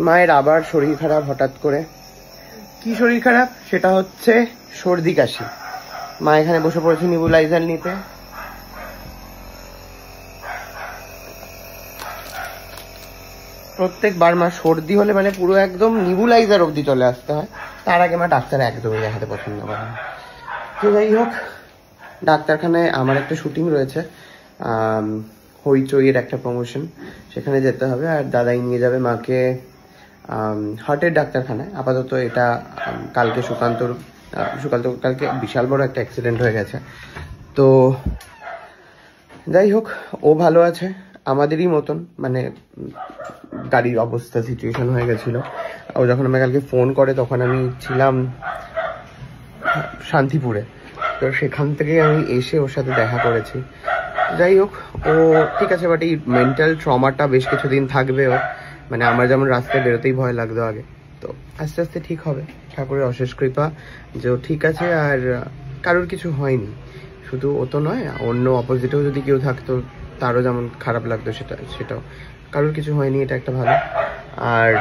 মায়ের আবার শরীর খারাপ হঠাৎ করে। কি শরীর খারাপ? সেটা হচ্ছে সর্দি কাশি। মা এখানে বসে পড়েছে নেবুলাইজার নিতে। প্রত্যেকবার মা সর্দি হলে মানে পুরো একদম নেবুলাইজার অবধি চলে আসতে হয়। তার আগে মা ডাক্তার একদমই দেখাতে পছন্দ করে না। তো যাই হোক, ডাক্তারখানায় আমার একটা শুটিং রয়েছে, হইচইয়ের একটা প্রমোশন, সেখানে যেতে হবে। আর দাদাই নিয়ে যাবে মাকে হার্টের ডাক্তারখানায়। আপাতত এটা কালকে সুকান্ত কালকে বিশাল বড় একটা অ্যাক্সিডেন্ট হয়ে গেছে। তো যাই হোক, ও ভালো আছে, আমাদেরই মতন, মানে গাড়ির অবস্থা সিচুয়েশন হয়ে গেছিল। ও যখন আমাকে কালকে ফোন করে তখন আমি ছিলাম শান্তিপুরে, তো সেখান থেকে আমি এসে ওর সাথে দেখা করেছি। যাই হোক, ও ঠিক আছে, বাট এই মেন্টাল ট্রমাটা বেশ কিছুদিন থাকবে ওর। মানে আমার যেমন রাস্তায় বেরোতেই ভয় লাগতো আগে, তো আস্তে আস্তে ঠিক হবে, ঠাকুরের অশেষ কৃপা যে ও ঠিক আছে। আর কারোর কিছু হয়নি, শুধু ও তো নয়, অন্য অপোজিটেও যদি কেউ থাকতো তারও যেমন খারাপ লাগতো সেটাও। কারোর কিছু হয়নি, এটা একটা ভালো। আর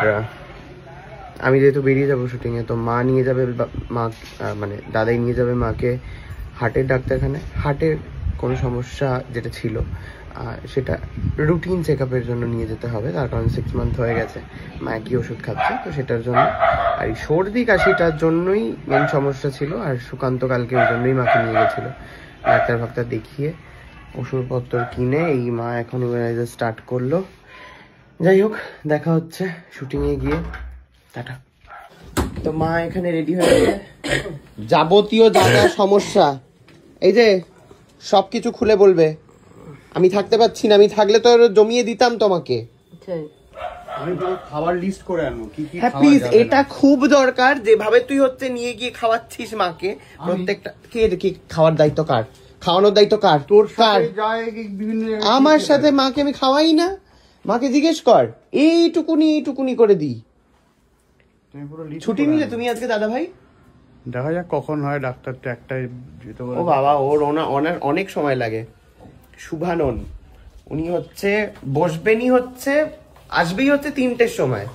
আমি যেহেতু বেরিয়ে যাবো শুটিংয়ে, তো মা নিয়ে যাবে, মা মানে দাদাই নিয়ে যাবে মাকে হার্টের ডাক্তারখানায়। হার্টের কোনো সমস্যা যেটা ছিল সেটা রুটিন চেক আপের জন্য নিয়ে যেতে হবে, তার কারণ 6 মান্থ হয়ে গেছে মা একই ওষুধ খাচ্ছে, তো সেটার জন্য। আর এই সর্দি কাশিটার জন্যই মেন সমস্যা ছিল। আর সুকান্ত কালকে ওই জন্যই মাকে নিয়ে গেছিলো ডাক্তার দেখিয়ে, ওষুধপত্র কিনে এই মা এখন ইমিউনাইজার স্টার্ট করলো। যাই হোক, দেখা হচ্ছে শুটিংয়ে গিয়ে, টাটা। তো মা এখানে রেডি হয়ে গেছে, যাবতীয় যা যা সমস্যা এই যে সবকিছু খুলে বলবে। আমি থাকতে পারছি না, আমি থাকলে তো জমিয়ে দিতাম তোমাকে। আমি খাবার লিস্ট করে আনবো কি কি। হ্যাঁ প্লিজ, এটা খুব দরকার। যেভাবে তুই হচ্ছে নিয়ে গিয়ে খাওয়াচ্ছিস মাকে, প্রত্যেকটা কে খাওয়ার দায়িত্ব কার? খাওয়ানোর দায়িত্ব কার? তোর কার? বিভিন্ন আমার সাথে মাকে আমি খাওয়াই না। মাকে জিজ্ঞেস কর, এইটুকুনি করে দিই। ছুটি নিলে তুমি আজকে দাদা ভাই? দেখা যাক কখন হয়, ডাক্তার তো একটাই যেতে বলে। ও বাবা, ওর অনেক সময় লাগে। শুভানন উনি হচ্ছে বসবেনই হচ্ছে, আসবেই হচ্ছে 3টের সময়।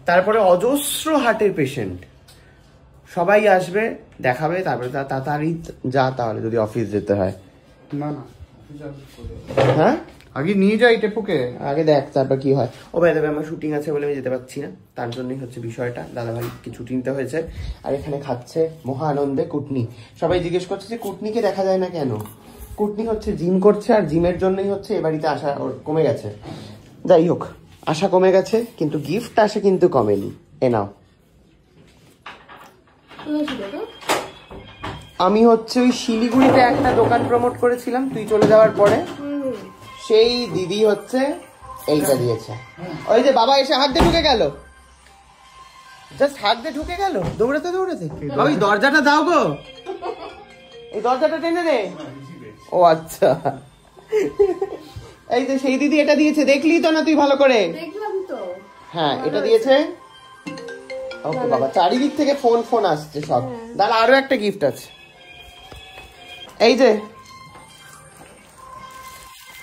তারপরে অজস্র হার্টের পেশেন্ট সবাই আসবে, দেখাবে, তারপরে তাড়াতাড়ি যা, তাহলে যদি অফিস যেতে হয়। না না, হ্যাঁ আগে নিয়ে যাই টেপুকে, আগে দেখ তারপর কি হয়। ও ভাই তবে আমার শুটিং আছে বলে আমি যেতে পারছি না, তার জন্যই হচ্ছে বিষয়টা। দাদা ভাই কি ছুটি নিতে হয়েছে। আর এখানে খাচ্ছে মহা আনন্দে কুটনি। সবাই জিজ্ঞেস করছে যে কুটনিকে দেখা যায় না কেন। কুটনি হচ্ছে জিম করছে, আর জিমের জন্যই হচ্ছে এ বাড়িতে আসা ওর কমে গেছে। যাই হোক, আশা কমে গেছে, কিন্তু গিফট আসে কিন্তু কমেনি। এ নাও। আমি হচ্ছে ওই শিলিগুড়িতে একটা দোকান প্রমোট করেছিলাম তুই চলে যাওয়ার পরে, সেই দিদি হচ্ছে এইটা দিয়েছে। ওই যে বাবা এসে হাত দিয়ে ঢুকে গেল, জাস্ট হাত দিয়ে ঢুকে গেল দৌড়াতে। ওই দরজাটা দাও গো, এই দরজাটা টেনে দে। ও আচ্ছা, এই যে সেই দিদি এটা দিয়েছে, দেখলি তো না তুই ভালো করে? দেখলাম তো। হ্যাঁ এটা দিয়েছে। ওকে বাবা, চারিদিক থেকে ফোন আসছে সব। দাঁড়া, আরো একটা গিফট আছে। এই যে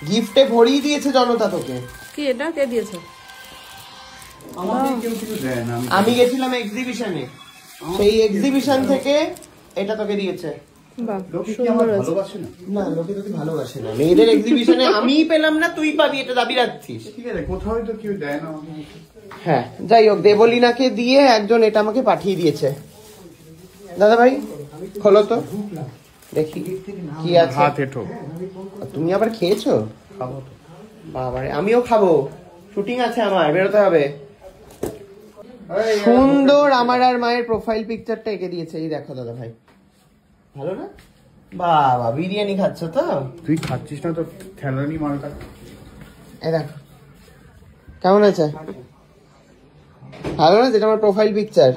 গিফটে ভরিয়ে দিয়েছে জনতা তোকে। কি এটা কে দিয়েছে? আমাকে কেউ কিছু দেয় না। আমি গেছিলাম এক্সিবিশনে, সেই এক্সিবিশন থেকে এটা তোকে দিয়েছে। বাহ, লোকে কি আমার ভালোবাসে না? না, লোকে তোকে ভালোবাসে না। মেয়েদের এক্সিবিশনে আমিই পেলাম না, তুই পাবি, এটা দাবি রাখছিস? ঠিক আছে, কোথাও তো কেউ দেয় না আমাকে। হ্যাঁ যাই হোক, দেবলীনাকে দিয়ে একজন এটা আমাকে পাঠিয়ে দিয়েছে। দাদা ভাই খোলো তো দেখি কি আছে। হাত এঁটো। তুমি আবার খেয়েছো? খাবো তো। বাবারে, আমিও খাবো, শুটিং আছে আমার, বেরোতে হবে। সুন্দর আমার আর মায়ের প্রোফাইল পিকচারটা এঁকে দিয়েছে, এই দেখো দাদা ভাই, ভালো না? বাবা বিরিয়ানি খাচ্ছ তো? তুই খাচ্ছিস না তো ঠেলানি মালটা। এই দেখো কেমন আছে, ভালো না? যেটা আমার প্রোফাইল পিকচার।